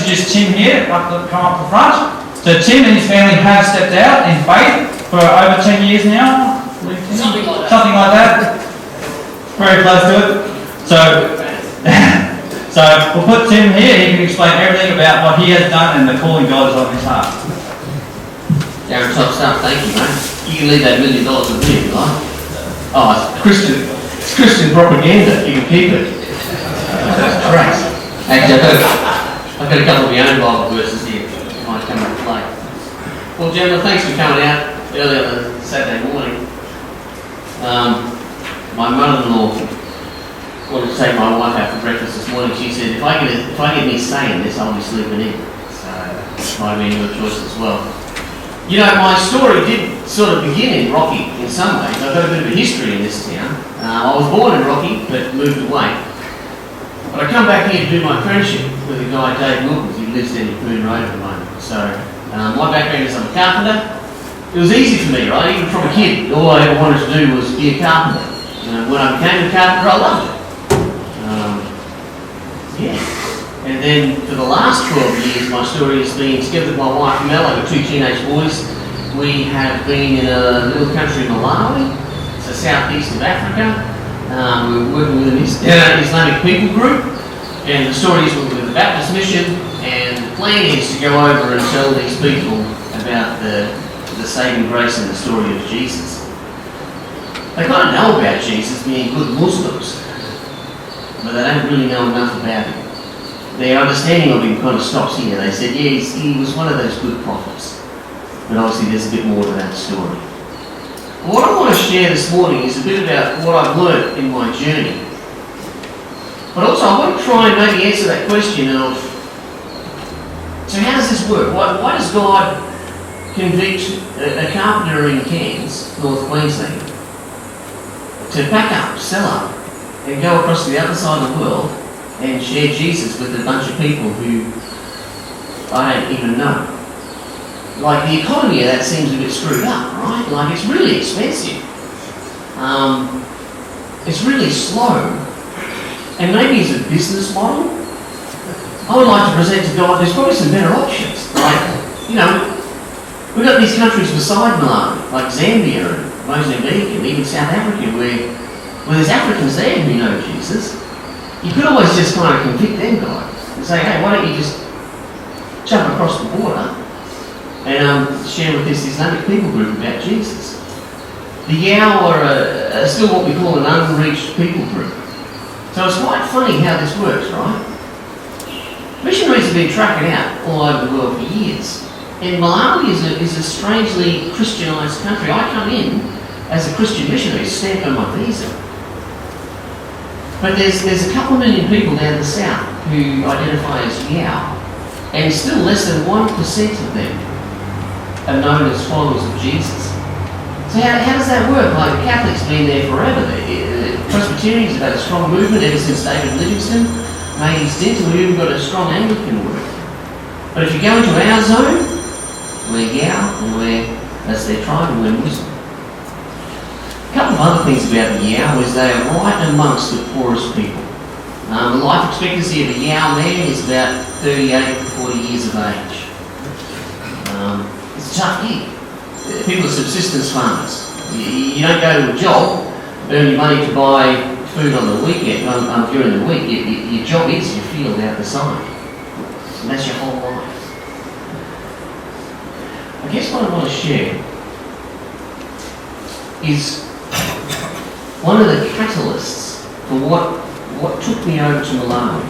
introduce Tim here, come up the front. So Tim and his family have stepped out in faith for over 10 years now. Something like that. Very close to it. So we'll put Tim here. He can explain everything about what he has done and the calling God is on his heart. Darren, top stuff. Thank you, mate. You can leave that $1 million with me if you like. Oh, it's Christian propaganda. You can keep it. Great. Actually, I've got a couple of my own Bible verses here that might come into play. Well, gentlemen, thanks for coming out early on a Saturday morning. My mother-in-law wanted to take my wife out for breakfast this morning. She said, if I get me saying this, I'll be sleeping in. So it might have been your choice as well. You know, my story did sort of begin in Rocky in some ways. I've got a bit of a history in this town. I was born in Rocky, but moved away. But I come back here to do my apprenticeship with a guy, Dave Wilkins, who lives in Poon Road at the moment. So my background is I'm a carpenter. It was easy for me, right? Even from a kid, all I ever wanted to do was be a carpenter. When I became a carpenter, I loved it. And then for the last 12 years, my story has been, together with my wife Mel, I've got 2 teenage boys. We have been in a little country in Malawi, it's the southeast of Africa. We're working with an Islamic people group, and the story is we're with the Baptist mission, and the plan is to go over and tell these people about the saving grace and the story of Jesus. They kind of know about Jesus being good Muslims, but they don't really know enough about him. Their understanding of him kind of stops here. They said, yeah, he was one of those good prophets. But obviously there's a bit more to that story. What I want to share this morning is a bit about what I've learned in my journey. But also I want to try and maybe answer that question of, so how does this work? Why does God convict a carpenter in Cairns, North Queensland, to pack up, sell up, and go across to the other side of the world and share Jesus with a bunch of people who I don't even know? Like, the economy of that seems a bit screwed up, right? Like, it's really expensive. It's really slow. And maybe as a business model, I would like to present to God, there's probably some better options. Like, we've got these countries beside Malawi, like Zambia and Mozambique and even South Africa, where there's Africans there who know Jesus. You could always just kind of convict them, God, and say, hey, why don't you just jump across the border and share with this Islamic people group about Jesus. The Yao are still what we call an unreached people group. So it's quite funny how this works, right? Missionaries have been tracking out all over the world for years. And Malawi is a strangely Christianised country. I come in as a Christian missionary, stamped on my visa. But there's a couple of million people down the south who identify as Yao, and still less than 1% of them are known as followers of Jesus. So how does that work? Like, the Catholics have been there forever. Presbyterians have had a strong movement ever since David Livingstone made his dent, and we've even got a strong Anglican work. But if you go into our zone, we're Yao, and we're, as their tribe, and we're Muslim. A couple of other things about the Yao is they are right amongst the poorest people. The life expectancy of a Yao man is about 38 to 40 years of age. It's a tough gig. People are subsistence farmers. You don't go to a job, earn your money to buy food on the weekend, during the week. Your job is your field out the side. And that's your whole life. I guess what I want to share is one of the catalysts for what took me over to Malawi.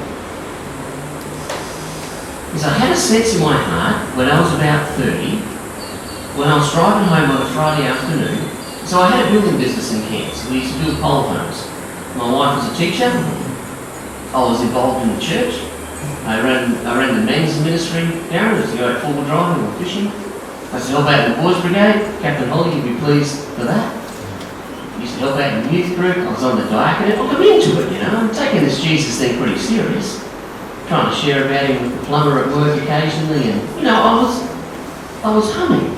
Is I had a sense in my heart when I was about 30, when I was driving home on a Friday afternoon. So I had a building business in Cairns. We used to build pole homes. My wife was a teacher. I was involved in the church. I ran the men's ministry. Darren was to go out four-wheel driving or fishing. I used to help out in the boys' brigade. Captain Holly would be pleased for that. I used to help out in the youth group. I was on the diaconate. I'm into it, I'm taking this Jesus thing pretty serious. Trying to share about him with the plumber at work occasionally, and I was humming.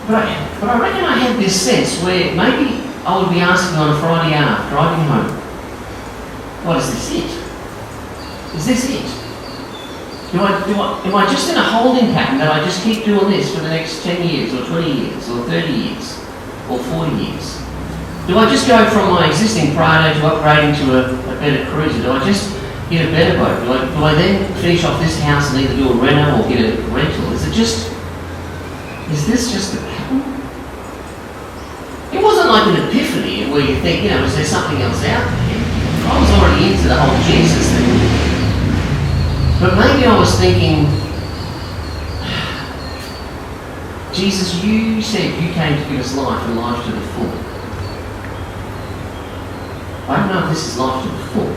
But I reckon I had this sense where maybe I would be asking on a Friday afternoon, driving home, what is this it? Is this it? Am I just in a holding pattern that I just keep doing this for the next 10 years or 20 years or 30 years or 40 years? Do I just go from my existing Prado to upgrading to a better cruiser? Do I just get a better boat? Do I then finish off this house and either do a reno or get a rental? Is this just the pattern? It wasn't like an epiphany where you think, is there something else out there? I was already into the whole Jesus thing. But maybe I was thinking, Jesus, you said you came to give us life and life to the full. I don't know if this is life to the full.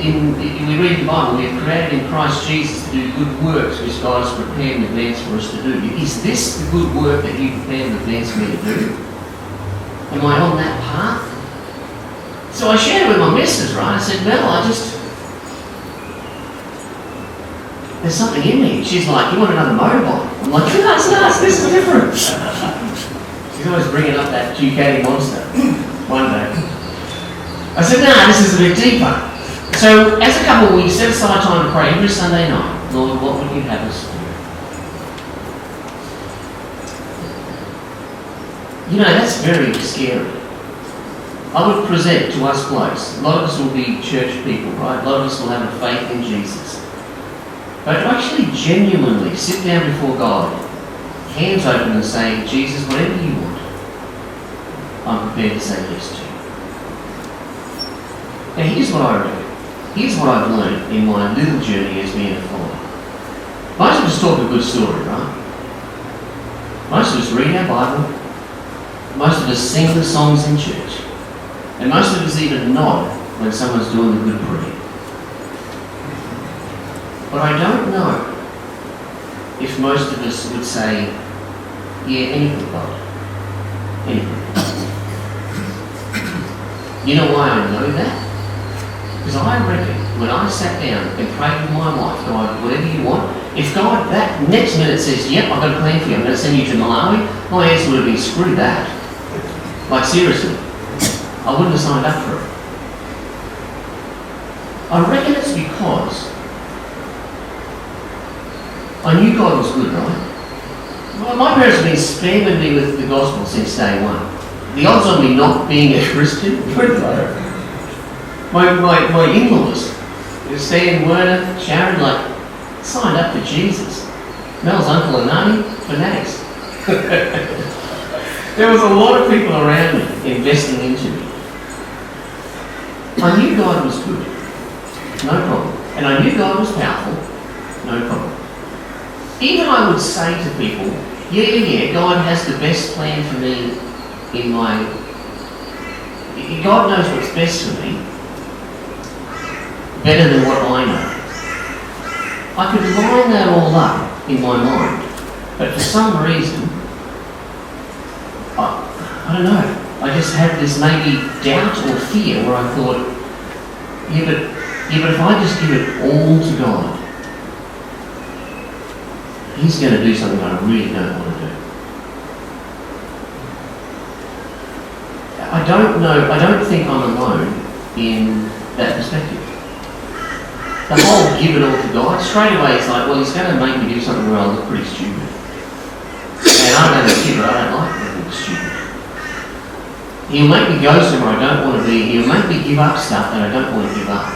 We read in the Bible, we are created in Christ Jesus to do good works which God has prepared in advance for us to do. Is this the good work that you prepared in advance for me to do? Am I on that path? So I shared it with my missus, right? I said, Mel, there's something in me. She's like, you want another motorbike? I'm like, no, it's not, this is different. She's always bringing up that Ducati Monster one day. I said, no, this is a bit deeper. So as a couple, we set aside time to pray every Sunday night. Lord, what would you have us do? That's very scary. I would present to us blokes, a lot of us will be church people, right? A lot of us will have a faith in Jesus. But to actually genuinely sit down before God, hands open and say, Jesus, whatever you want, I'm prepared to say yes to. Now here's what I reckon. Here's what I've learned in my little journey as being a follower. Most of us talk a good story, right? Most of us read our Bible. Most of us sing the songs in church. And most of us even nod when someone's doing the good prayer. But I don't know if most of us would say, yeah, anything, God. Anything. You know why I know that? Because I reckon when I sat down and prayed with my wife, God, whatever you want, if God that next minute says, yep, I've got a plan for you, I'm going to send you to Malawi, my answer would have been, screw that. Like seriously, I wouldn't have signed up for it. I reckon it's because I knew God was good, right? Well, my parents have been spamming me with the gospel since day one. The odds of me not being a Christian, pretty low. My in-laws, Stan, Werner, Sharon, signed up for Jesus. Mel's uncle and auntie, fanatics. There was a lot of people around me investing into me. I knew God was good, no problem. And I knew God was powerful, no problem. Even I would say to people, yeah, God has the best plan for me in my... God knows what's best for me, better than what I know. I could line that all up in my mind, but for some reason, I don't know, I just had this maybe doubt or fear where I thought, yeah, but if I just give it all to God, He's going to do something I really don't want to do. I don't think I'm alone in that perspective. The whole give it all to God, straight away it's like, well, He's going to make me do something where I look pretty stupid. And I'm going to give it, I don't like looking stupid. He'll make me go somewhere I don't want to be. He'll make me give up stuff that I don't want to give up.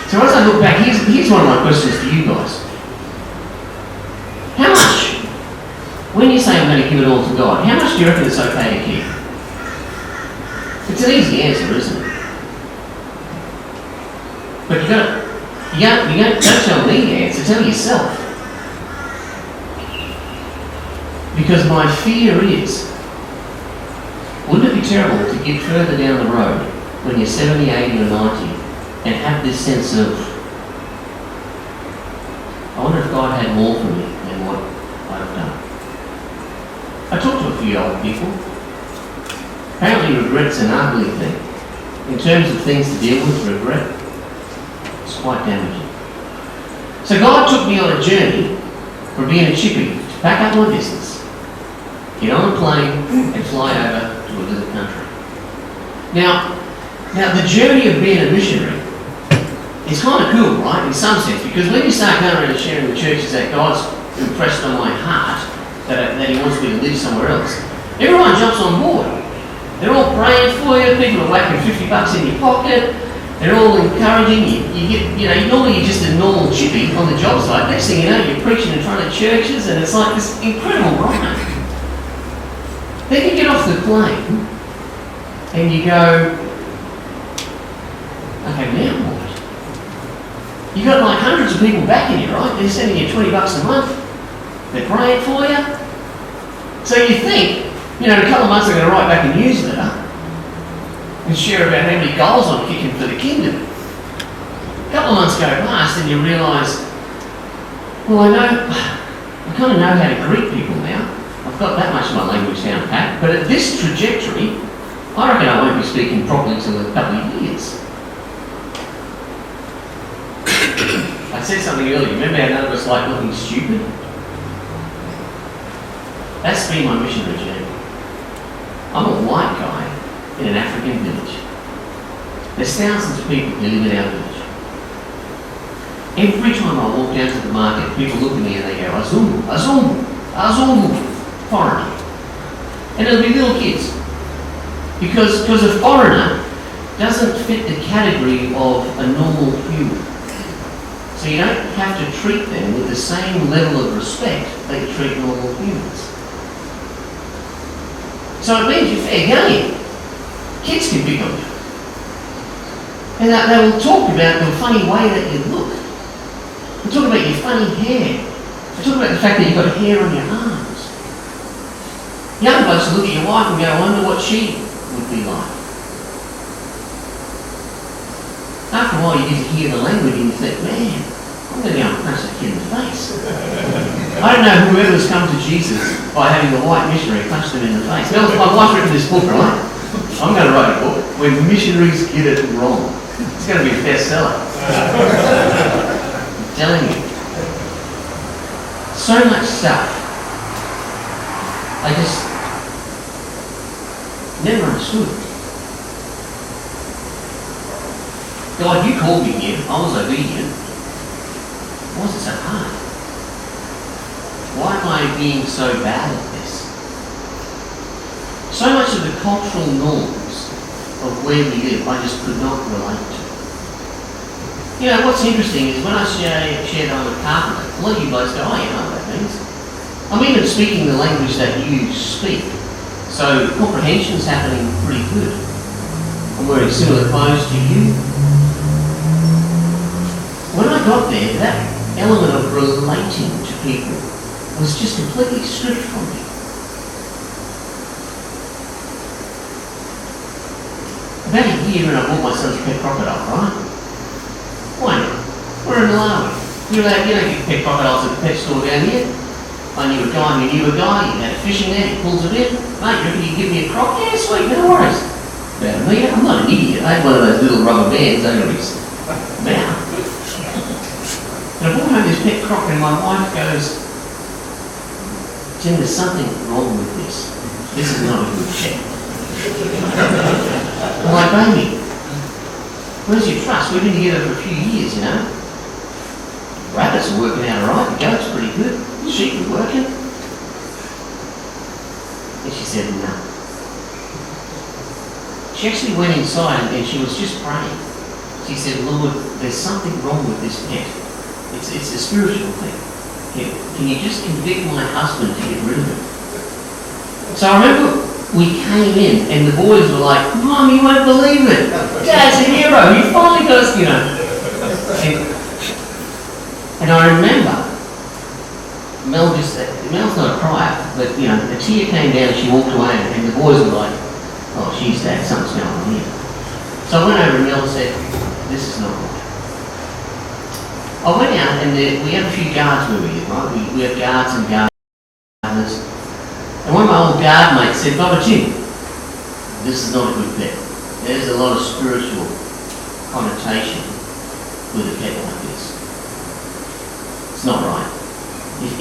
So as I look back, here's one of my questions for you guys. How much, when you say I'm going to give it all to God, how much do you reckon it's okay to keep? It's an easy answer, isn't it? But don't tell me the answer, tell yourself. Because my fear is, wouldn't it be terrible to get further down the road when you're 70, 80 or 90 and have this sense of, I wonder if God had more for me than what I've done. I talked to a few old people. Apparently regret's an ugly thing. In terms of things to deal with, regret, it's quite damaging. So God took me on a journey from being a chippy to pack up my business, get on a plane and fly over to a little country. Now the journey of being a missionary it's kind of cool, right, in some sense, because when you start going around and sharing with churches that God's impressed on my heart, that He wants me to live somewhere else, everyone jumps on board. They're all praying for you, people are whacking $50 in your pocket, they're all encouraging you. Normally you're just a normal chippy on the job site. Next thing you know, you're preaching in front of churches, and it's like this incredible ride. Then you get off the plane, and you go, okay, now what? You've got like hundreds of people backing you, right? They're sending you $20 a month. They're praying for you. So you think, in a couple of months they're going to write back a newsletter and share about how many goals I'm kicking for the kingdom. A couple of months go past and you realise, well, I kind of know how to greet people now. I've got that much of my language down pat. But at this trajectory, I reckon I won't be speaking properly until a couple of years. I said something earlier. Remember how none of us like looking stupid? That's been my missionary journey. I'm a white guy in an African village. There's thousands of people who live in our village. Every time I walk down to the market, people look at me and they go, Azungu, Azungu, Azungu, foreigner. And it'll be little kids. Because a foreigner doesn't fit the category of a normal human. So you don't have to treat them with the same level of respect that you treat normal humans. So it means you're fair game. Kids can pick on you. And they will talk about the funny way that you look. They'll talk about your funny hair. They'll talk about the fact that you've got hair on your arms. Young blokes will look at your wife and go, I wonder what she would be like. After a while you get to hear the language and you think, man, I'm going to go and punch that kid in the face. I don't know whoever's come to Jesus by having the white missionary punch them in the face. Now, my wife's written this book, right? I'm going to write a book, When Missionaries Get It Wrong. It's going to be a bestseller. I'm telling you. So much stuff. I just never understood. God, you called me here. I was obedient. Why is it so hard? Why am I being so bad at this? So much of the cultural norms of where we live, I just could not relate to. What's interesting is when I share that I'm a carpenter, a lot of you guys go, oh, you know what that means. I'm even speaking the language that you speak. So comprehension's happening pretty good. I'm wearing similar clothes to you. When I got there, that element of relating to people was just completely stripped from me. About a year and I bought my son's pet crocodile, right? Why not? We're in Malawi. You don't get pet crocodiles at the pet store down here. I knew a guy he had a fishing net, he pulls it in. Mate, you reckon you can give me a croc? Yeah, sweet, no worries. About a metre, I'm not an idiot. I had one of those little rubber bands over his mouth. And I brought home this pet croc and my wife goes, Jim, there's something wrong with this. This is not a good pet. I'm like, baby, where's your trust? We've been together for a few years, Rabbits are working out alright, the goat's pretty good, the sheep are working. And she said, no. She actually went inside and she was just praying. She said, Lord, there's something wrong with this pet. It's a spiritual thing. Can you just convict my husband to get rid of it? So I remember we came in and the boys were like, Mom, you won't believe it. Dad's a hero. He finally got us, And I remember Mel's not a crier, but a tear came down and she walked away and the boys were like, oh, geez, Dad, something's going on here. So I went over and Mel said, this is not right. I went out and we have a few guards where we live, right? We have guards and gardeners. And one of my old guard mates said, Baba Jim, this is not a good pet. There's a lot of spiritual connotation with a pet like this. It's not right.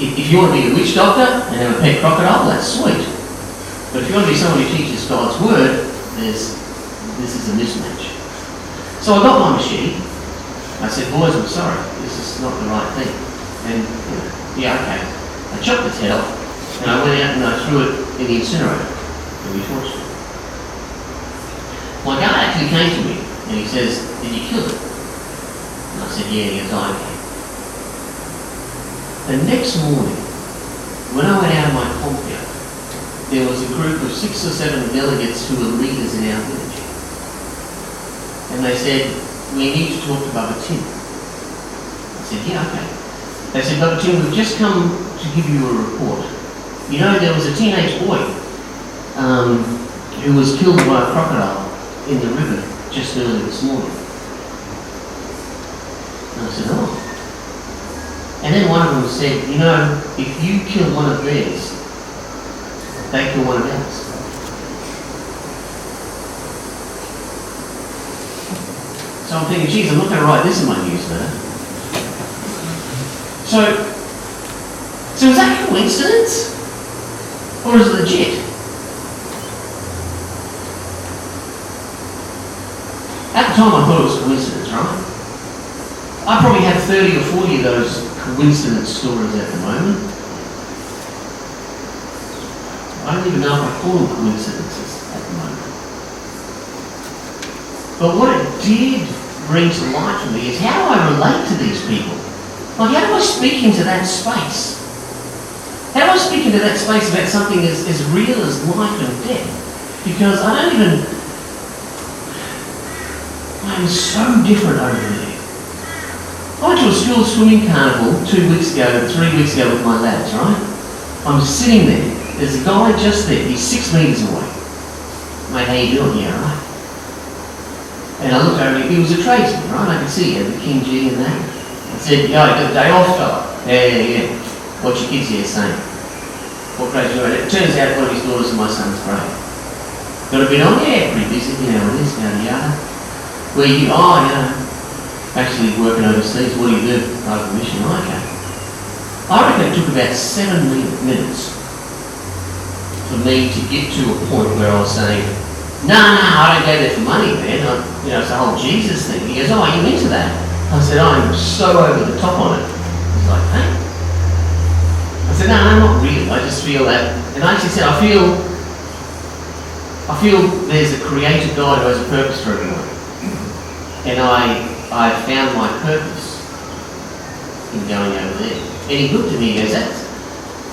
If you want to be a witch doctor and have a pet crocodile, that's sweet. But if you want to be someone who teaches God's word, this is a mismatch. So I got my machete I said, boys, I'm sorry, this is not the right thing. And, yeah, okay. I chopped its head off, and I went out and I threw it in the incinerator, and we torched it. My guy actually came to me, and he says, did you kill it? And I said, yeah, he goes, oh, okay. The next morning, when I went out of my compound, there was a group of 6 or 7 delegates who were leaders in our village. And they said, we need to talk to Baba Tim. I said, yeah, okay. They said, Baba Tim, we've just come to give you a report. You know, there was a teenage boy who was killed by a crocodile in the river just early this morning. And I said, oh. And then one of them said, you know, if you kill one of theirs, they kill one of ours. So I'm thinking, geez, I'm not going to write this in my newsletter. So is that coincidence? Or is it legit? At the time I thought it was coincidence, right? I probably have 30 or 40 of those coincidence stories at the moment. I don't even know if I call them coincidences at the moment. But what it did bring to light for me is how do I relate to these people? Like, how do I speak into that space? How do I speak into that space about something as real as life and death? Because I'm so different over there. I went to a school swimming carnival 2 weeks ago, 3 weeks ago with my lads, right? I'm sitting there. There's a guy just there. He's 6 metres away. Mate, how you doing? Yeah, right. And I looked over and he was a tradesman, right? I could see he had the King G and that. I said, yeah, I got a day off, fella. Yeah. What's your kids here saying? What grade you at? It turns out one of his daughters in my son's grade. Got a bit on? Yeah, pretty busy, you know, it is, yada yada. Where you? Oh, you know, actually working overseas. What do you do? Over mission. Okay. I reckon it took about 7 minutes for me to get to a point where I was saying, no, I don't go there for money, man. It's the whole Jesus thing. He goes, oh, are you into that? I said, I'm so over the top on it. He's like, hey? I said, no, not really. I just feel that. And I actually said, I feel there's a creator God who has a purpose for everyone. And I found my purpose in going over there. And he looked at me and goes,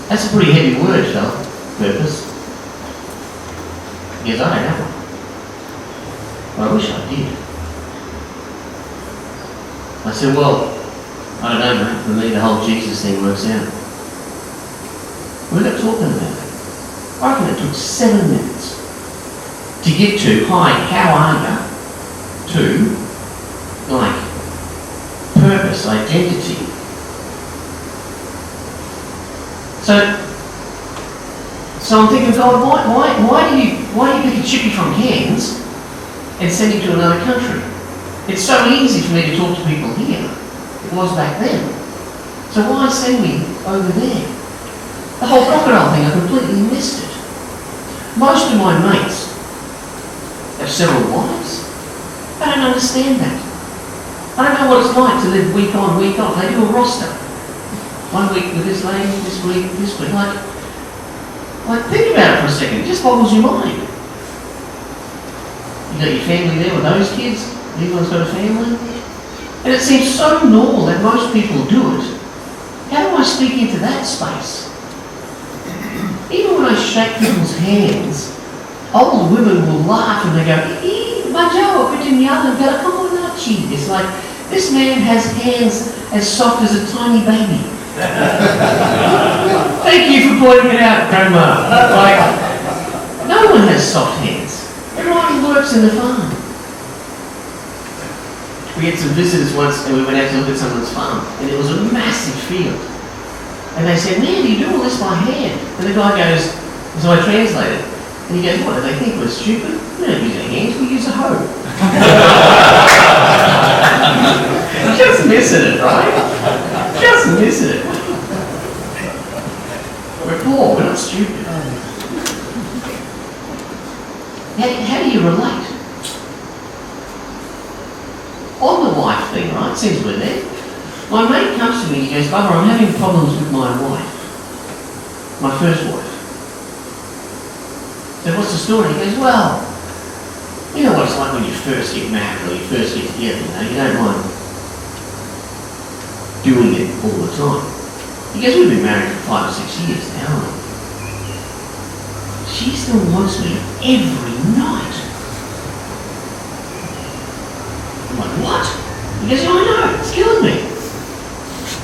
that's a pretty heavy word, fella, purpose. He goes, I don't know. Well, I wish I did. I said, well, I don't know, mate. For me, the whole Jesus thing works out. We got talking about it. I reckon it took 7 minutes to get to, hi, how are you? To, like, purpose, identity. So I'm thinking, God, why do you pick a chippy from Cairns and send him to another country? It's so easy for me to talk to people here. It was back then. So why send me over there? The whole crocodile thing, I completely missed it. Most of my mates have several wives. I don't understand that. I don't know what it's like to live week on, week off. They do a roster. 1 week with this lady, this week, this week. Like, think about it for a second. It just boggles your mind. You got your family there with those kids. Everyone's got a family. And it seems so normal that most people do it. How do I speak into that space? Even when I shake people's hands, old women will laugh and they go, Majo, put in the oven, come on, not cheat. It's like, this man has hands as soft as a tiny baby. Thank you for pointing it out, Grandma. Like, no one has soft hands. Everyone works in the farm. We had some visitors once and we went out to look at someone's farm and it was a massive field. And they said, man, you do all this by hand. And the guy goes, so I translated. And he goes, what, do they think we're stupid? We don't use our hands, we use a hoe. Just missing it, right? Just missing it. We're poor, we're not stupid. How do you relate? On the wife thing, right? right, since we're there. My mate comes to me, he goes, Bubba, I'm having problems with my wife. My first wife. So what's the story? He goes, well, you know what it's like when you first get married or you first get together, you don't mind doing it all the time. He goes, we've been married for 5 or 6 years now. She still wants me every night. I'm like, what? He goes, yeah, I know, it's killing me.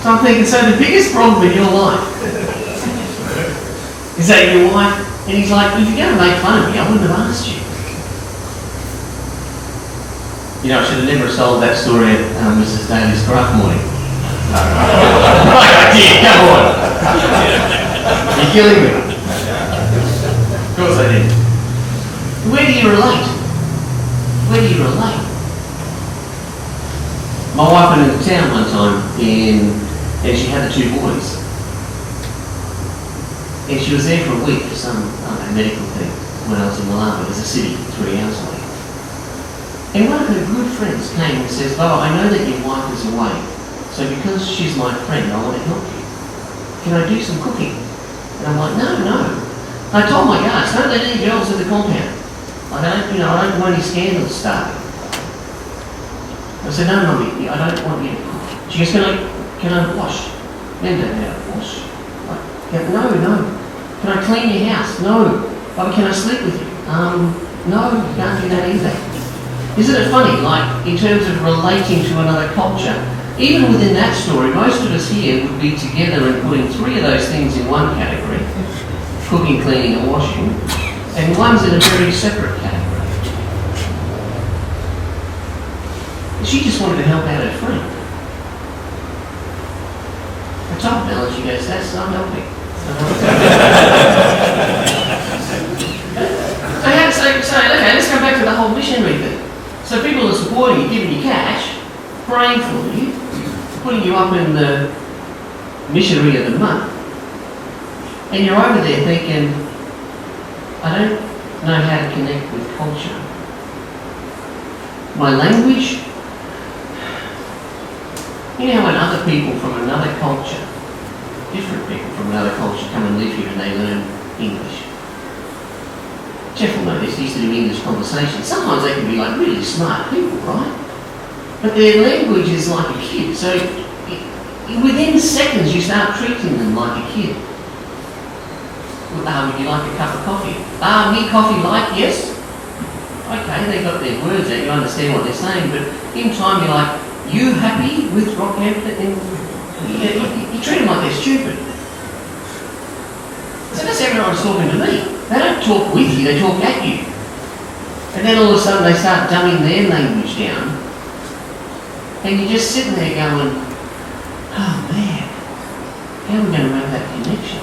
So I'm thinking, so the biggest problem in your life is that your wife, and he's like, if you're going to make fun of me, I wouldn't have asked you. You know, I should have never sold that story at Mrs. Daly's craft morning. Right idea, come on. You're killing me. Of course I did. Where do you relate? Where do you relate? My wife went into town one time and she had the 2 boys. And she was there for a week for some medical thing when I was in Malawi. There's a city 3 hours away. And one of her good friends came and says, "Oh, I know that your wife is away, so because she's my friend, I want to help you. Can I do some cooking?" And I'm like, no. I told my guards, don't let any girls in the compound. I don't want any scandals starting. I said, no, Mummy, I don't want you to cook. She goes, can I wash? Men don't know how to wash. No. Can I clean your house? No. Oh, can I sleep with you? No, you can't do that either. Isn't it funny, like, in terms of relating to another culture, even within that story, most of us here would be together and putting 3 of those things in one category, cooking, cleaning and washing, and one's in a very separate category. She just wanted to help out her friend. I told Bella, and she goes, I'm helping. So, okay, let's go back to the whole missionary thing. So people are supporting you, giving you cash, praying for you, putting you up in the missionary of the month, and you're over there thinking, I don't know how to connect with culture. My language, you know when other people from another culture, different people from another culture come and live here and they learn English. Jeff will know this, he used to do English conversation. Sometimes they can be like really smart people, right? But their language is like a kid, so within seconds you start treating them like a kid. Would you like a cup of coffee? Me coffee light, yes. Okay, they got their words out, you understand what they're saying, but in time you're like, you happy with Rockhampton? And you treat them like they're stupid. So that's everyone's talking to me. They don't talk with you, they talk at you. And then all of a sudden they start dumbing their language down. And you're just sitting there going, oh man, how are we going to make that connection?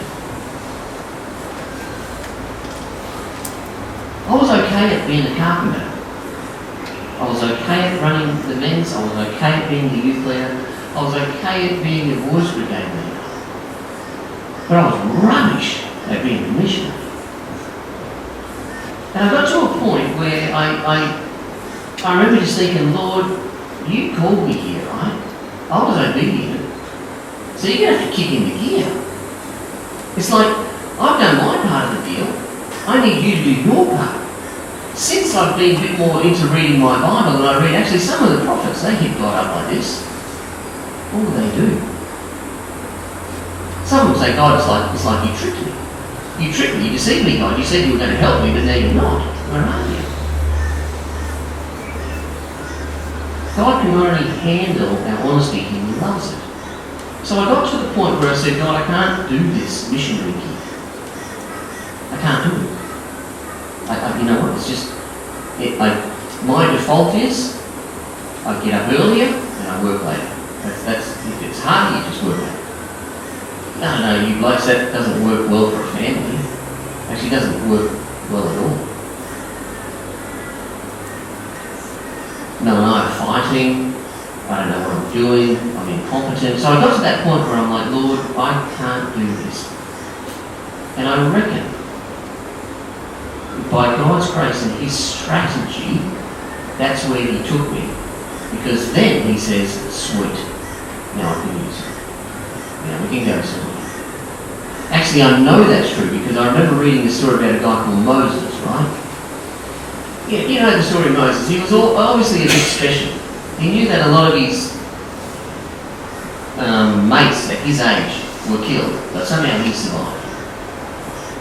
I was okay at being a carpenter. I was okay at running the men's. I was okay at being the youth leader. I was okay at being the voice brigade leader. But I was rubbish at being a missionary. And I got to a point where I remember just thinking, Lord, you called me here, right? I was obedient. So you're going to have to kick into gear. It's like, I've done my part of the deal. I need you to do your part. Since I've been a bit more into reading my Bible, and I read actually some of the prophets, they hit God up like this. What do they do? Some would say, God, it's like you tricked me. You tricked me, you deceived me, God. You said you were going to help me, but now you're not. Where are you? God can only handle our honesty. He loves it. So I got to the point where I said, God, I can't do this missionary gig. I can't do it. You know what, it's just, my default is, I get up earlier and I work later. That's if it's hard, you just work later. No, you blokes, that doesn't work well for a family. Actually, doesn't work well at all. No and I are fighting, I don't know what I'm doing, I'm incompetent. So I got to that point where I'm like, Lord, I can't do this. And I reckon, by God's grace and His strategy, that's where He took me. Because then he says, sweet, now I can use it. Now we can go somewhere. Actually, I know that's true because I remember reading a story about a guy called Moses, right? Yeah, you know the story of Moses. He was obviously a bit special. He knew that a lot of his mates at his age were killed, but somehow he survived.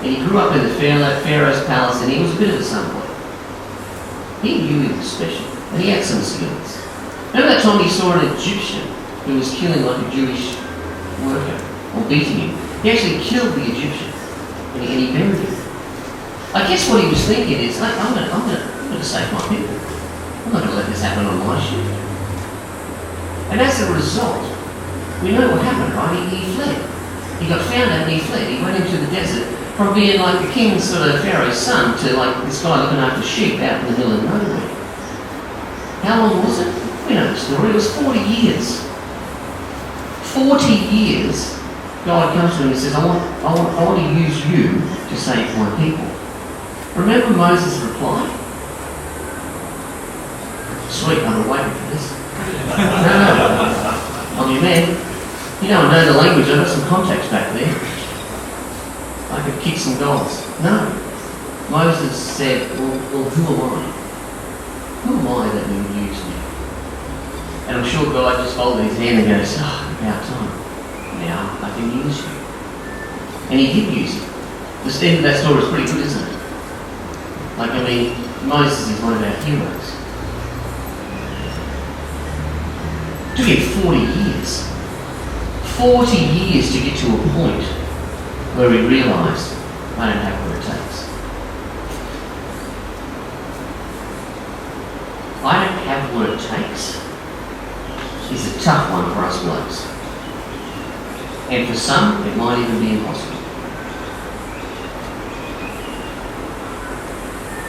And he grew up in the Pharaoh's palace, and he was a bit of a somebody. He knew he was special, and he had some skills. Remember that time he saw an Egyptian who was killing like a Jewish worker, or beating him? He actually killed the Egyptian, and he buried him. I guess what he was thinking is, like, I'm going to save my people. I'm not going to let this happen on my shift. And as a result, we know what happened, right? He fled. He got found out and he fled. He went into the desert from being like the king's sort of Pharaoh's son to like this guy looking after sheep out in the middle of nowhere. How long was it? We know the story. It was 40 years. 40 years, God comes to him and says, I want to use you to save my people. Remember Moses' reply? Sweet, I've been waiting for this. No. I'm your man. You know, I know the language. I've got some contacts back there. I could kick some goals. No. Moses said, well, who am I? Who am I that you would use me? And I'm sure God just folded his hand and goes, about time. Now I can use you. And he did use him. The end of that story is pretty good, isn't it? Like, I mean, Moses is one of our heroes. It took him 40 years. 40 years to get to a point where he realised, I don't have what it takes. I don't have what it takes is a tough one for us blokes. And for some, it might even be impossible.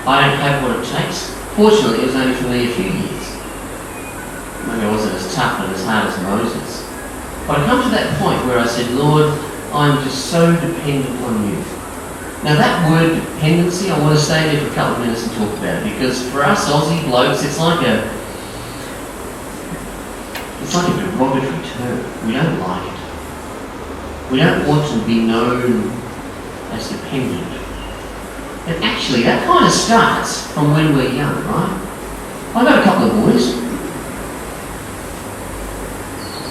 I don't have what it takes. Fortunately, it was only for me a few years. Maybe I wasn't as tough and as hard as Moses. But I come to that point where I said, Lord, I'm just so dependent on you. Now that word dependency, I want to stay there for a couple of minutes and talk about it, because for us Aussie blokes, it's like a derogatory term. We don't like it. We don't want to be known as dependent. And actually, that kind of starts from when we're young, right? I've got a couple of boys.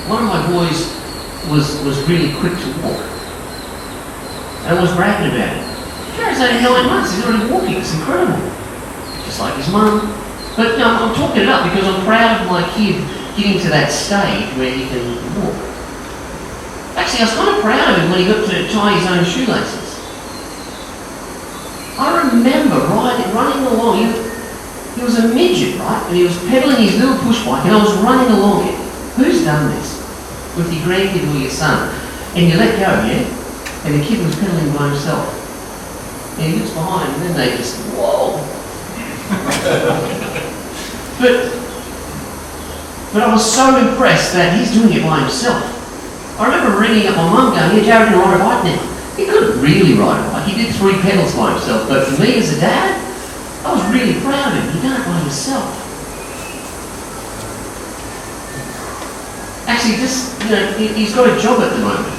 One of my boys was really quick to walk. And I was bragging about it. Jared's only 9 months, he's already walking, it's incredible. Just like his mum. But no, I'm talking it up because I'm proud of my kid getting to that stage where he can walk. Actually, I was kind of proud of him when he got to tie his own shoelaces. I remember running along. He was a midget, right? And he was pedaling his little push bike, and I was running along it. Who's done this? With your grandkid or your son? And you let go, yeah? And the kid was pedaling by himself. And he looks behind, and then they just, whoa! But I was so impressed that he's doing it by himself. I remember ringing up my mum going, yeah, Jared can ride a bike now. He couldn't really ride a bike. He did 3 pedals by himself. But for me as a dad, I was really proud of him. He done it by himself. Actually, he's got a job at the moment.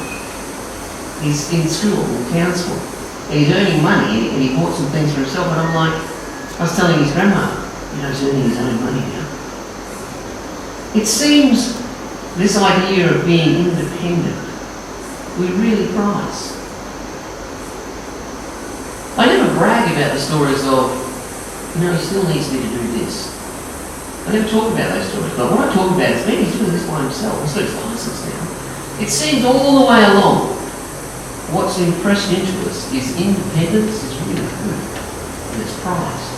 He's in school, in town school. And he's earning money, and he bought some things for himself. And I was telling his grandma, he's earning his own money now. It seems this idea of being independent, we really prize. I never brag about the stories of, he still needs me to do this. I never talk about those stories, but what I talk about is maybe he's doing this by himself. He's got his license now. It seems all the way along, what's impressed into us is independence is really good, and it's prized.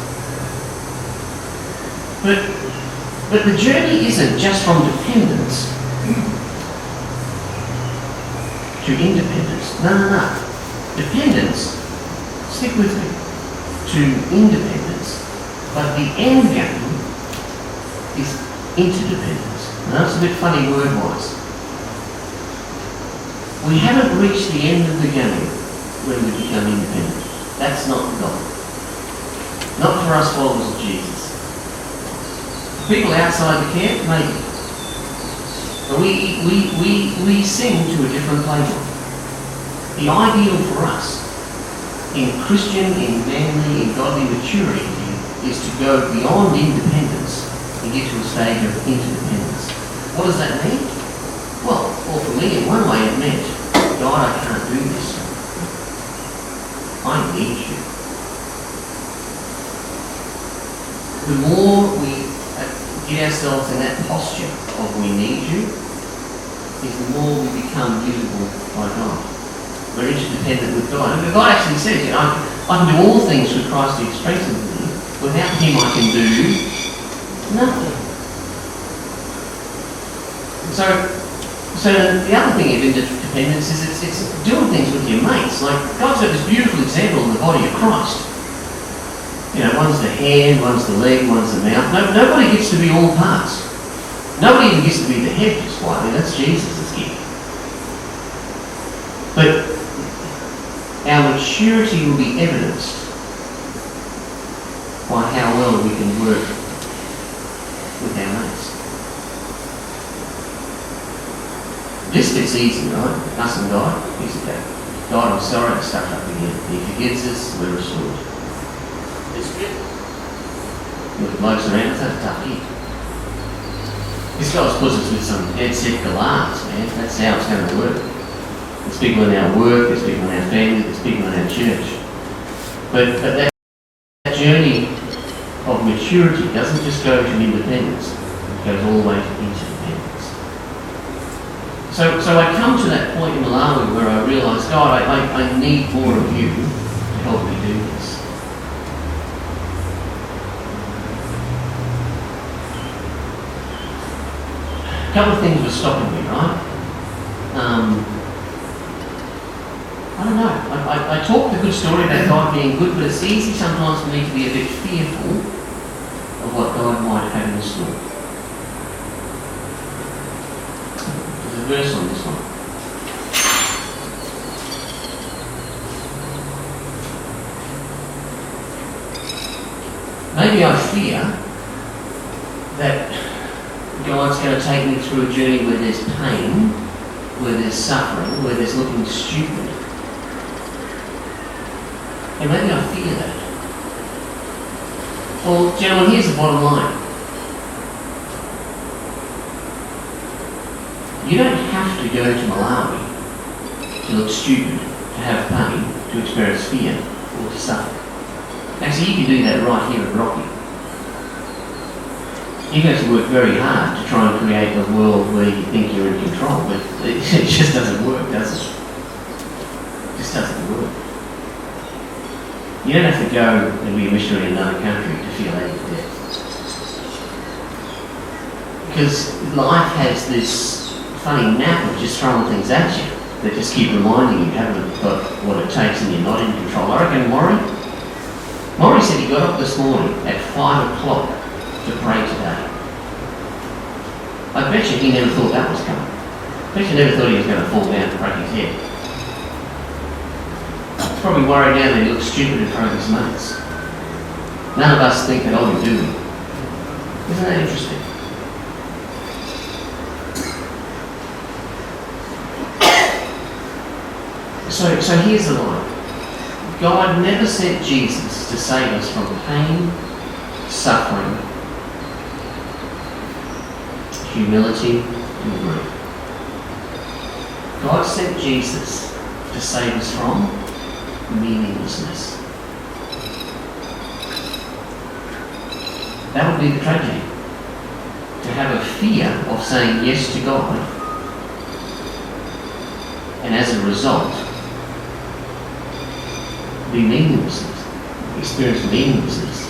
But the journey isn't just from dependence to independence. No. Dependence, stick with me, to independence. But the end game is interdependence. And that's a bit funny word-wise. We haven't reached the end of the game when we become independent. That's not the goal. Not for us followers of Jesus. People outside the camp, maybe. But we sing to a different playground. The ideal for us, in Christian, in manly, in godly maturity, is to go beyond independence and get to a stage of interdependence. What does that mean? Well, for me, in one way it meant, God, I can't do this. I need you. The more we get ourselves in that posture of we need you, is the more we become usable by God. We're interdependent with God. And God actually says, I can do all things through Christ who strengthens me. Without him I can do nothing. So the other thing of interdependence is it's doing things with your mates. Like, God's got this beautiful example in the body of Christ. One's the hand, one's the leg, one's the mouth. Nobody gets to be all parts. Nobody even gets to be the head just quietly. That's Jesus' gift. But our maturity will be evidenced by how well we can work with our mates. This bit's easy, right? Us and God, he's okay. God, I'm sorry, I stuck up again. He forgives us, we're restored. This bit, with blokes around us, that's a tough hit. This guy's puts us with some dead set galahs, man. That's how it's going to work. There's people in our work, there's people in our family, there's people in our church. But that journey of maturity doesn't just go to independence, it goes all the way to interdependence. So I come to that point in Malawi where I realise, God, I need more of you to help me do this. A couple of things were stopping me, right? I don't know. I talk the good story about God being good, but it's easy sometimes for me to be a bit fearful of what God might have in store. There's a verse on this one. Maybe I fear that God's going to take me through a journey where there's pain, where there's suffering, where there's looking stupid. And maybe I fear that. Well, gentlemen, here's the bottom line. You don't have to go to Malawi to look stupid, to have pain, to experience fear, or to suffer. Actually, you can do that right here in Rocky. You have to work very hard to try and create a world where you think you're in control, but it just doesn't work, does it? It just doesn't work. You don't have to go and be a missionary in another country to feel out of death. Because life has this funny knack of just throwing things at you that just keep reminding you haven't got what it takes and you're not in control. I reckon Maury said he got up this morning at 5 o'clock to pray today. I bet you he never thought that was coming. I bet you never thought he was going to fall down and break his head. He's probably worried now that he looks stupid in front of his mates. None of us think that of him, do we? Isn't that interesting? So here's the line. God never sent Jesus to save us from pain, suffering, humility, and grief. God sent Jesus to save us from meaninglessness. That would be the tragedy. To have a fear of saying yes to God, and as a result, be meaninglessness, experience meaninglessness.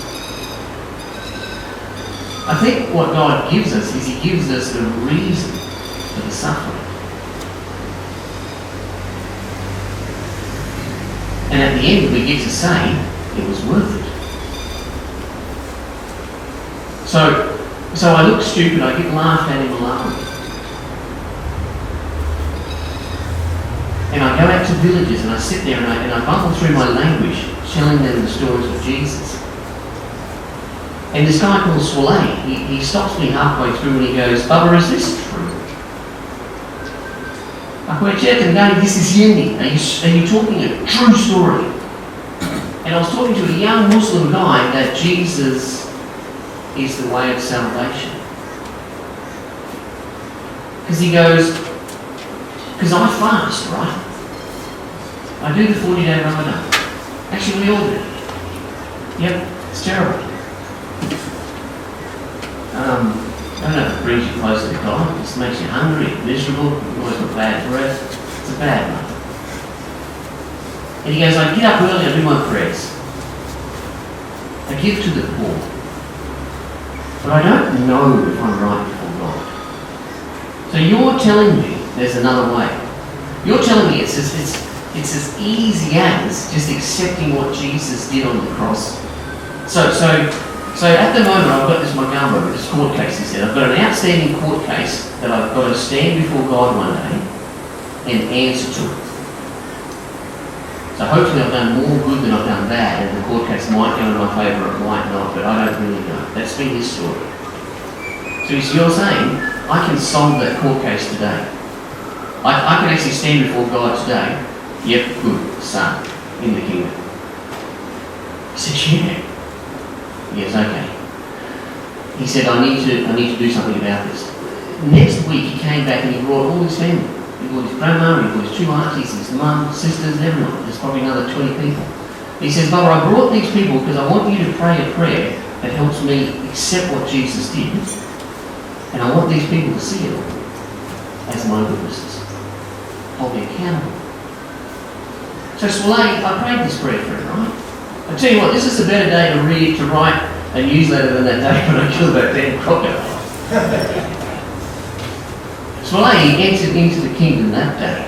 I think what God gives us is He gives us a reason for the suffering. And at the end we get to say, it was worth it. So I look stupid, I get laughed at in Malawi. And I go out to villages and I sit there and I bumble through my language, telling them the stories of Jesus. And this guy called Swalay, he stops me halfway through and he goes, "Bubba, is this true?" I went, "Yeah, no, this is Yendi. Are you talking a true story?" And I was talking to a young Muslim guy that Jesus is the way of salvation. Because he goes, "Because I fast, right? I do the 40-day Ramadan. Actually, we all do. Yep, it's terrible. I don't know if it brings you closer to God. It just makes you hungry, miserable. You always got bad breath. It's a bad one." And he goes, "I get up early, I do my prayers. I give to the poor. But I don't know if I'm right before God." So you're telling me there's another way. You're telling me it's as easy as just accepting what Jesus did on the cross. So at the moment I've got this Montgomery, this court case, he said. I've got an outstanding court case that I've got to stand before God one day and answer to it. So hopefully I've done more good than I've done bad, and the court case might go in my favour, it might not, but I don't really know. That's been his story. So you're saying, I can solve that court case today. I can actually stand before God today. Yep, good, son, in the kingdom. He said, "Yeah." Yes, okay. He said, I need to do something about this. Next week he came back and he brought all his family. He brought his grandma, he brought his 2 aunties, his mum, sisters, everyone. There's probably another 20 people. He says, "Bubba, I brought these people because I want you to pray a prayer that helps me accept what Jesus did. And I want these people to see it as my witnesses. Hold me accountable." So Swalay, I prayed this prayer for him, right? I tell you what, this is a better day to write a newsletter than that day when I killed that damn crocodile. Swalay entered into the kingdom that day.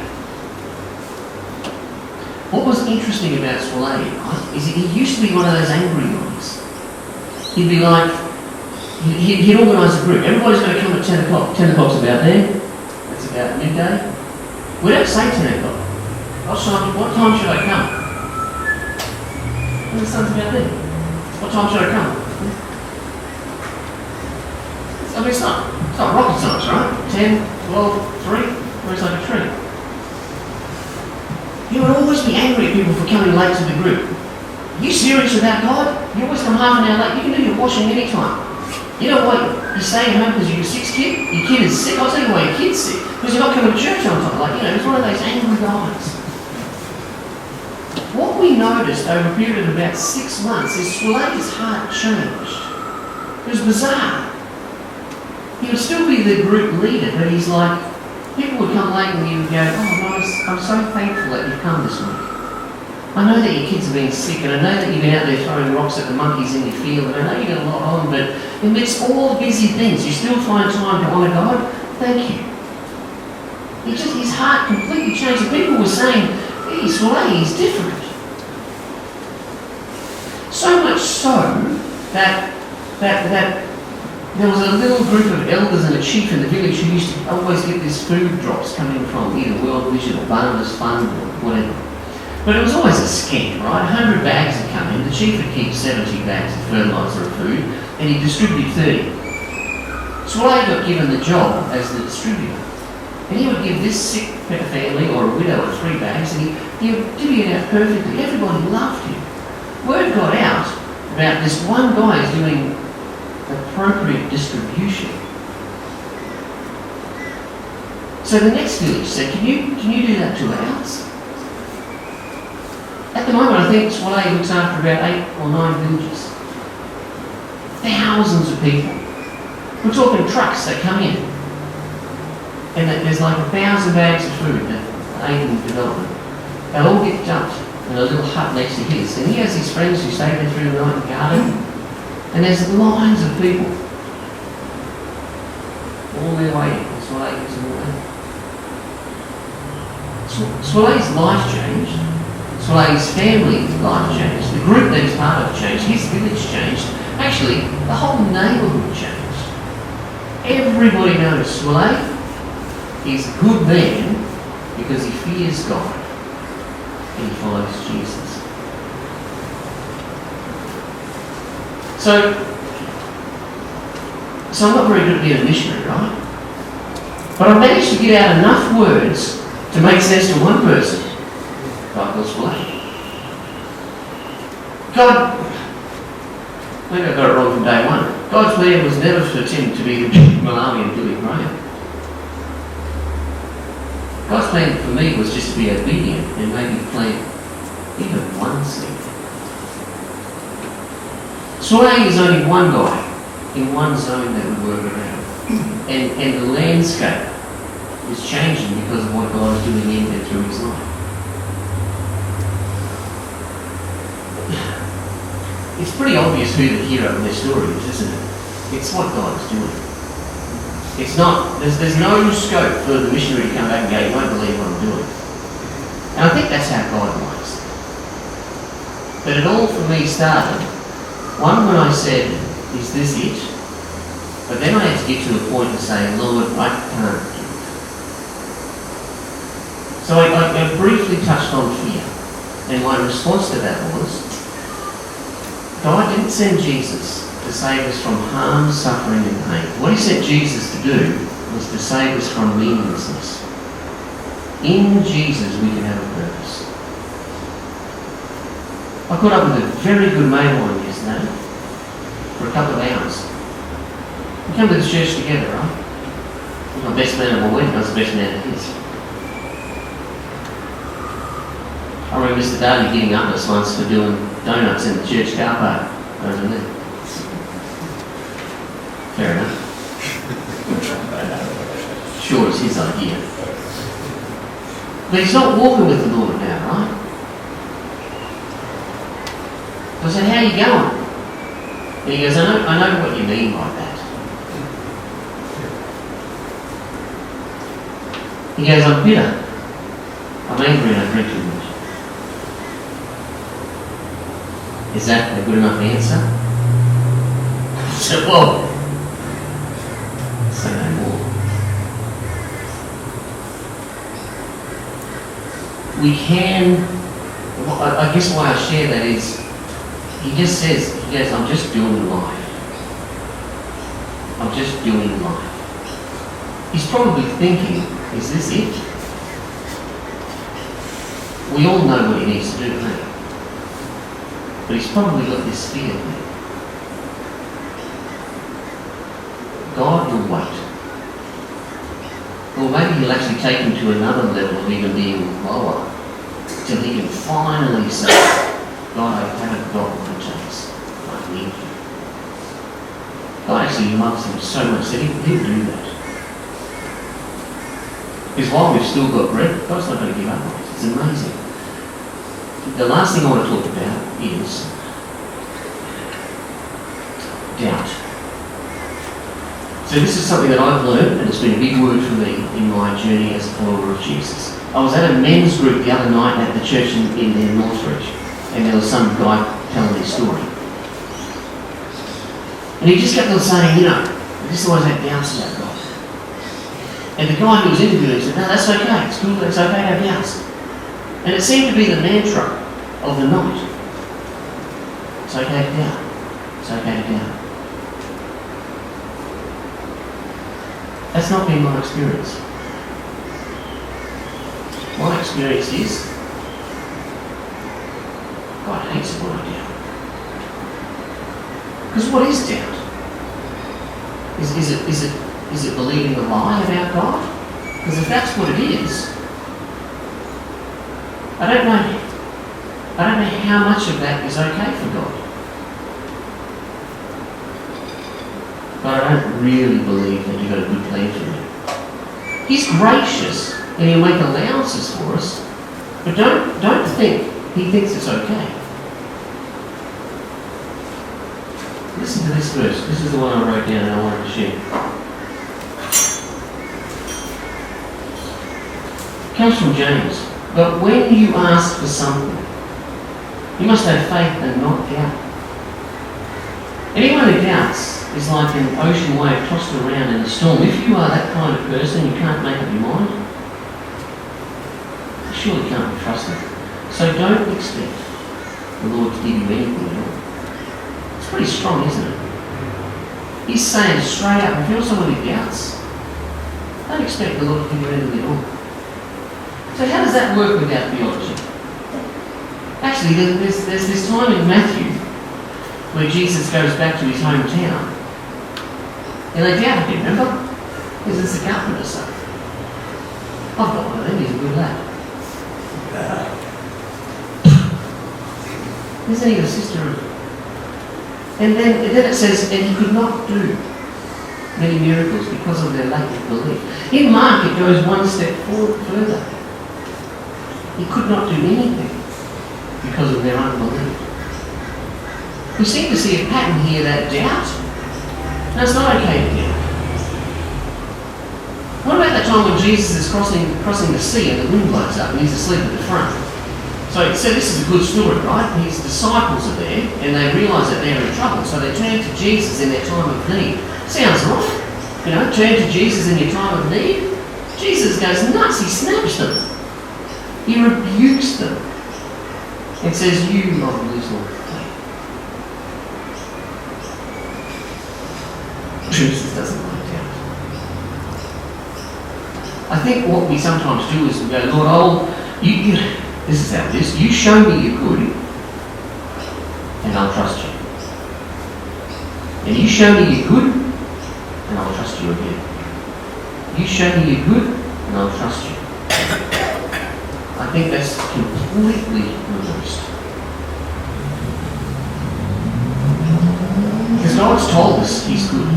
What was interesting about Swalay, right, is he used to be one of those angry guys. He'd be like, he'd organise a group. Everybody's going to come at 10 o'clock. 10 o'clock's about there. That's about midday. We don't say 10 o'clock. What time should I come? And the sun's about there. What time should I come? I mean, it's not rocket science, right? 10, 12, 3, where's like a tree? He would always be angry at people for coming late to the group. Are you serious about God? You always come half an hour late. You can do your washing anytime. You know what? You're staying home because you're sick kid? Your kid is sick? I'll tell you why your kid's sick. Because you're not coming to church on time. Like, he's one of those angry guys. What we noticed over a period of about 6 months is Swalay's heart changed. It was bizarre. He would still be the group leader, but he's like, people would come late and he would go, "Oh, nice, I'm so thankful that you've come this week. I know that your kids have been sick, and I know that you've been out there throwing rocks at the monkeys in your field, and I know you've got a lot on, but amidst all the busy things, you still find time to honour God. Thank you." His heart completely changed. And people were saying, "Hey, Swalay, he's different." So much so that there was a little group of elders and a chief in the village who used to always get these food drops coming from either World Vision or Barnabas Fund or whatever. But it was always a scam, right? 100 bags would come in, the chief would keep 70 bags of fertiliser and food, and he'd distribute 30. Swalay got given the job as the distributor. And he would give this sick family or a widow 3 bags, and he would divvy it out perfectly. Everybody loved him. Word got out about this one guy is doing appropriate distribution. So the next village said, can you do that to ours? At the moment, I think Swalay looks after about 8 or 9 villages. Thousands of people. We're talking trucks that come in. And there's like 1,000 bags of food that aid in development. They'll all get dumped in a little hut next to his. And he has his friends who stay there through the night in the garden. And there's lines of people. All their waiting. Swalay gives them away. Swalay's life changed. Swalay's family life changed. The group that he's part of changed. His village changed. Actually, the whole neighbourhood changed. Everybody knows Swalay is a good man because he fears God and he follows Jesus. So, So I'm not very good at being a missionary, right? But I managed to get out enough words to make sense to one person. God was blame. God, maybe I got it wrong from day one. God's plan was never for Tim to be the Malawi and Billy Graham. God's plan for me was just to be obedient and maybe plant even one seed. Swaying is only one guy in one zone that we work around. And the landscape is changing because of what God is doing in and through his life. It's pretty obvious who the hero of their story is, isn't it? It's what God is doing. It's not, there's no scope for the missionary to come back and go, you won't believe what I'm doing. And I think that's how God works. But it all for me started, one when I said, is this it? But then I had to get to a point to say, Lord, I can't do it. So I briefly touched on fear. And my response to that was, God didn't send Jesus to save us from harm, suffering and pain. What he sent Jesus to do was to save us from meaninglessness. In Jesus we can have a purpose. I caught up with a very good mate of mine yesterday for a couple of hours. We come to the church together, right? He's my best man at my wedding, I was the best man at his. I remember Mr. Darby getting up us once for doing donuts in the church car park over there. Fair enough. Sure, it's his idea. But he's not walking with the Lord now, right? So I said, how are you going? And he goes, I know what you mean by that. He goes, I'm bitter. I'm angry and I drink too much. Is that a good enough answer? I said, well, say no more. We can, I guess why I share that is, he just says, I'm just doing life. I'm just doing life. He's probably thinking, is this it? We all know what he needs to do, don't we? But he's probably got this fear there. God will wait. Or maybe he'll actually take him to another level of even being lower, till he can finally say, God, I haven't got what it takes. I need you. God actually loves him so much that he'll do that. Because while we've still got breath, God's not going to give up on us. It's amazing. The last thing I want to talk about is doubt. So this is something that I've learned, and it's been a big word for me in my journey as a follower of Jesus. I was at a men's group the other night at the church in Northridge, and there was some guy telling his story. And he just kept on saying, I just always had doubts about God. And the guy who was interviewing said, no, that's okay, it's good, it's okay to have doubts. And it seemed to be the mantra of the night. It's okay to doubt. It's okay to doubt. That's not been my experience. My experience is God hates it when I doubt. Because what is doubt? Is it believing a lie about God? Because if that's what it is, I don't know how much of that is okay for God. But I don't really believe that you've got a good plan for me. He's gracious and he'll make allowances for us, but don't think he thinks it's okay. Listen to this verse. This is the one I wrote down and I wanted to share. It comes from James. But when you ask for something, you must have faith and not doubt. Anyone who doubts is like an ocean wave tossed around in a storm. If you are that kind of person, you can't make up your mind. You surely can't be trusted. So don't expect the Lord to give you anything at all. It's pretty strong, isn't it? He's saying straight up, if you're someone who doubts, don't expect the Lord to give you anything at all. So how does that work without theology? Actually, there's this time in Matthew where Jesus goes back to his hometown. And they doubted him, remember? Because it's the carpenter's son. I've got one of them, he's a good lad. Isn't he the sister of... And then it says, and he could not do many miracles because of their lack of belief. In Mark, it goes one step forward further. He could not do anything because of their unbelief. We seem to see a pattern here, that doubt. No, it's not okay to doubt. What about that time when Jesus is crossing the sea and the wind blows up and he's asleep at the front? So this is a good story, right? His disciples are there and they realise that they're in trouble, so they turn to Jesus in their time of need. Sounds right. You know, turn to Jesus in your time of need. Jesus goes nuts, he snaps them. He rebukes them and says, you of little faith. Jesus doesn't like doubt. I think what we sometimes do is we go, Lord, this is how it is. You show me you're good, and I'll trust you. And you show me you're good, and I'll trust you again. You show me you're good, and I'll trust you. I think that's completely reversed. Because God's told us He's good.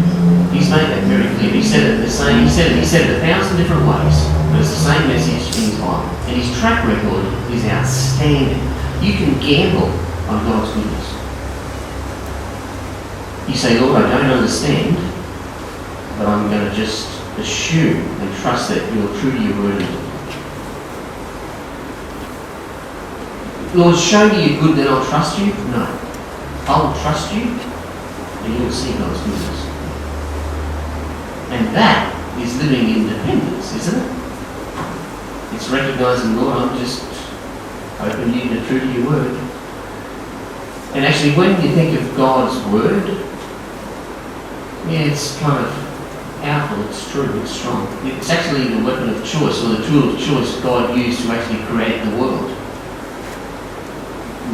He's made that very clear. He said it the same. He said it 1,000 different ways, but it's the same message in His Bible. And His track record is outstanding. You can gamble on God's goodness. You say, Lord, I don't understand, but I'm going to just assume and trust that You're true to Your word. Lord, show me you're good, then I'll trust you. No. I will trust you, and you will see God's goodness. And that is living in dependence, isn't it? It's recognising, Lord, I'm just hoping you're true to your word. And actually, when you think of God's word, yeah, it's kind of powerful, it's true, it's strong. It's actually the weapon of choice, or the tool of choice God used to actually create the world.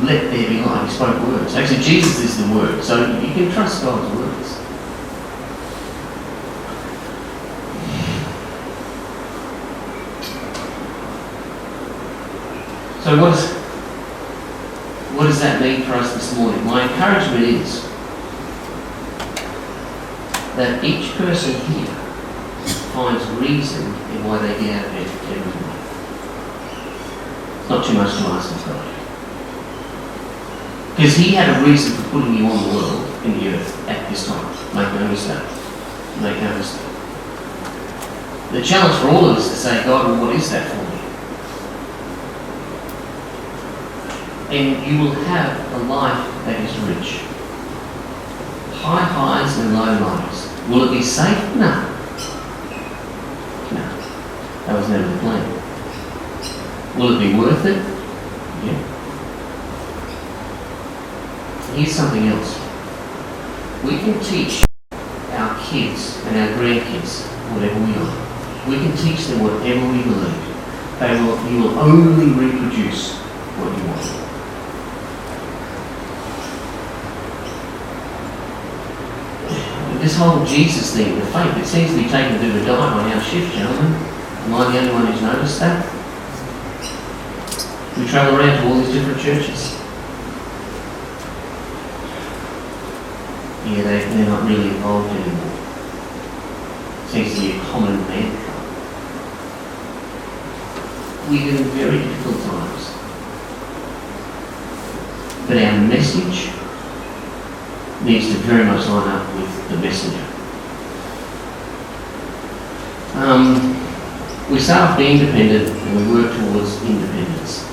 Let there be light. He spoke words. Actually, Jesus is the word, so you can trust God's words. So what does that mean for us this morning? My encouragement is that each person here finds reason in why they get out of bed every morning. It's not too much to ask of God. Because He had a reason for putting you on the world, in the earth, at this time. Make no mistake. Make no mistake. The challenge for all of us is to say, God, well, what is that for me? And you will have a life that is rich. High highs and low lows. Will it be safe? No. No. That was never the plan. Will it be worth it? Yeah. Here's something else. We can teach our kids and our grandkids whatever we like. We can teach them whatever we believe. You will only reproduce what you want. This whole Jesus thing, the faith, it seems to be taking a bit of a dive on our shift, gentlemen. Am I the only one who's noticed that? We travel around to all these different churches. Yeah, they're not really involved anymore. Seems to be a common mantra. We live in very difficult times. But our message needs to very much line up with the messenger. We start off being dependent and we work towards independence.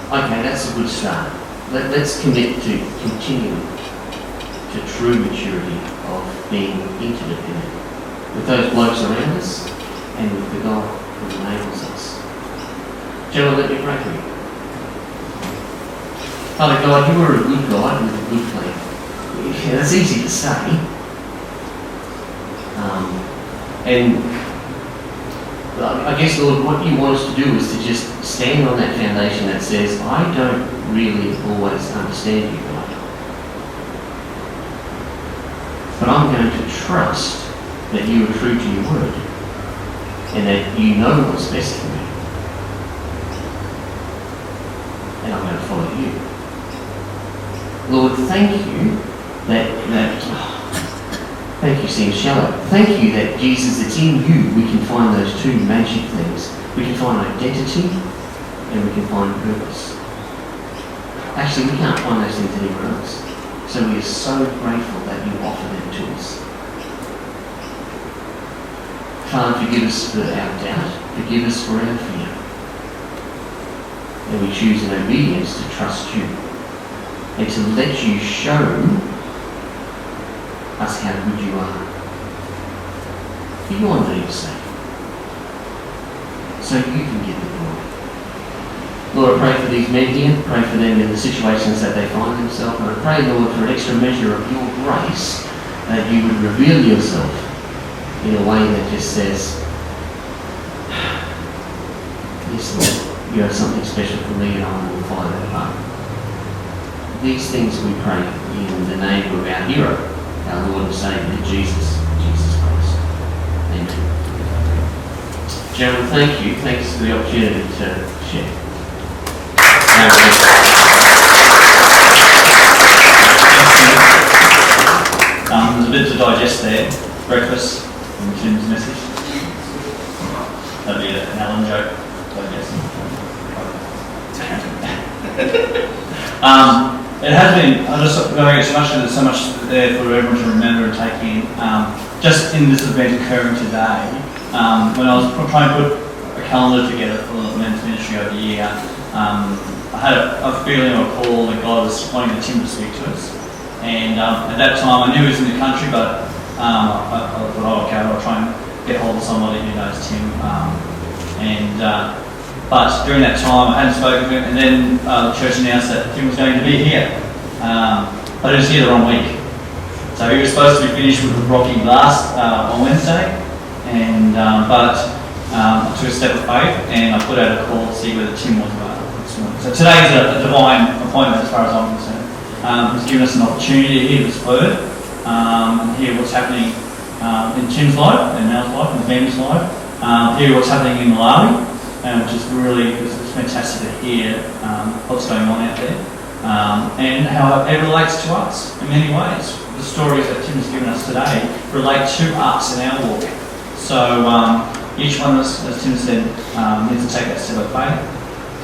Okay, that's a good start. Let's commit to continuing to true maturity of being interdependent with those blokes around us and with the God who enables us. Gentlemen, let me pray for you. Father God, you are a good God with a good plan. Yeah, that's easy to say, And I guess, Lord, what you want us to do is to just stand on that foundation that says, I don't really always understand you, God. But I'm going to trust that you are true to your word and that you know what's best for me. And I'm going to follow you. Lord, thank you thank you, seems shallow. Thank you that, Jesus, it's in you we can find those two magic things. We can find identity and we can find purpose. Actually, we can't find those things anywhere else. So we are so grateful that you offer them to us. Father, forgive us for our doubt. Forgive us for our fear. And we choose in obedience to trust you and to let you show us how good you are. For your name's sake. So you can get the glory. Lord, I pray for these men here. Pray for them in the situations that they find themselves. And I pray, Lord, for an extra measure of your grace, that you would reveal yourself in a way that just says, yes, Lord, you have something special for me and I will follow that path. These things we pray in the name of our hero, our Lord and Saviour, Jesus Christ. Amen. Gentlemen, thank you. Thanks for the opportunity to share. There's a bit to digest there. Breakfast and Tim's message. That'd be an Alan joke. It has been, I just going so much, there's so much there for everyone to remember and take in. Just in this event occurring today, when I was trying to put a calendar together for the men's ministry over the year, I had a feeling or a call that God was wanting Tim to speak to us. And at that time, I knew he was in the country, but I thought, oh, okay, I'll try and get hold of somebody who knows Tim. But during that time, I hadn't spoken to him, and then the church announced that Tim was going to be here. But he was here the wrong week. So he was supposed to be finished with Rocky last on Wednesday, and but I took a step of faith and I put out a call to see whether Tim was available this morning. So today is a divine appointment as far as I'm concerned. He's given us an opportunity to hear this word, and hear what's happening in Tim's life, and Mel's life, and the family's life, hear what's happening in Malawi, which is really it's fantastic to hear what's going on out there, and how it relates to us in many ways. The stories that Tim has given us today relate to us in our walk. So each one of us, as Tim said, needs to take that step of faith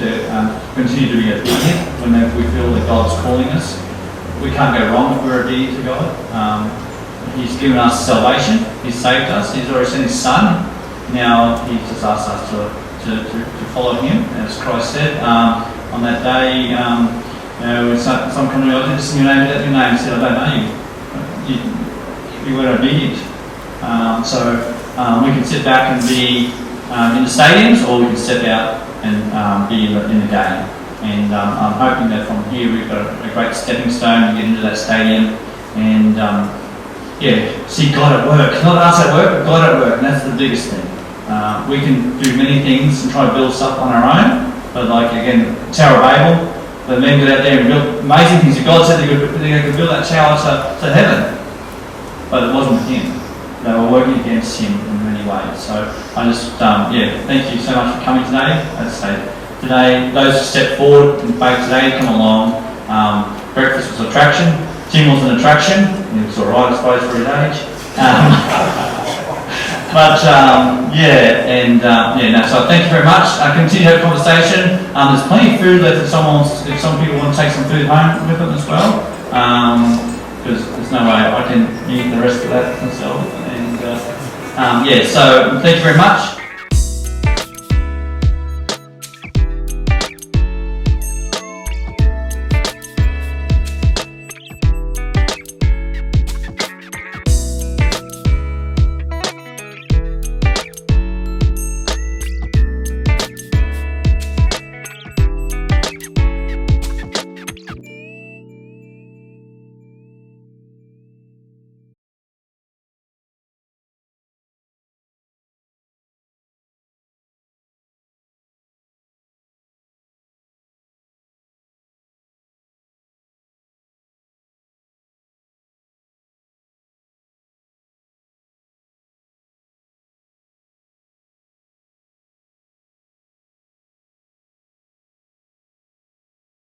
to continue to be obedient whenever we feel that God's calling us. We can't go wrong if we're obedient to God. He's given us salvation. He's saved us. He's already sent His Son. Now He's just asked us to follow Him, as Christ said. On that day, when some come to me, I didn't sing your name, your name. He said, I don't know you. You weren't obedient. So we can sit back and be in the stadiums, or we can step out and be in the game. And I'm hoping that from here we've got a great stepping stone to get into that stadium and see God at work. Not us at work, but God at work, and that's the biggest thing. We can do many things and try to build stuff on our own, but like again, Tower of Babel, the men got out there and built amazing things. God said they could build that tower to heaven, but it wasn't Him. They were working against Him in many ways. So I just, thank you so much for coming today. As I say, today, those who stepped forward in faith today, come along. Breakfast was an attraction. Tim was an attraction. He was alright, I suppose, for his age. So thank you very much. Continue to have a conversation. There's plenty of food left if some people want to take some food home with them as well. Because there's no way I can eat the rest of that myself. So thank you very much.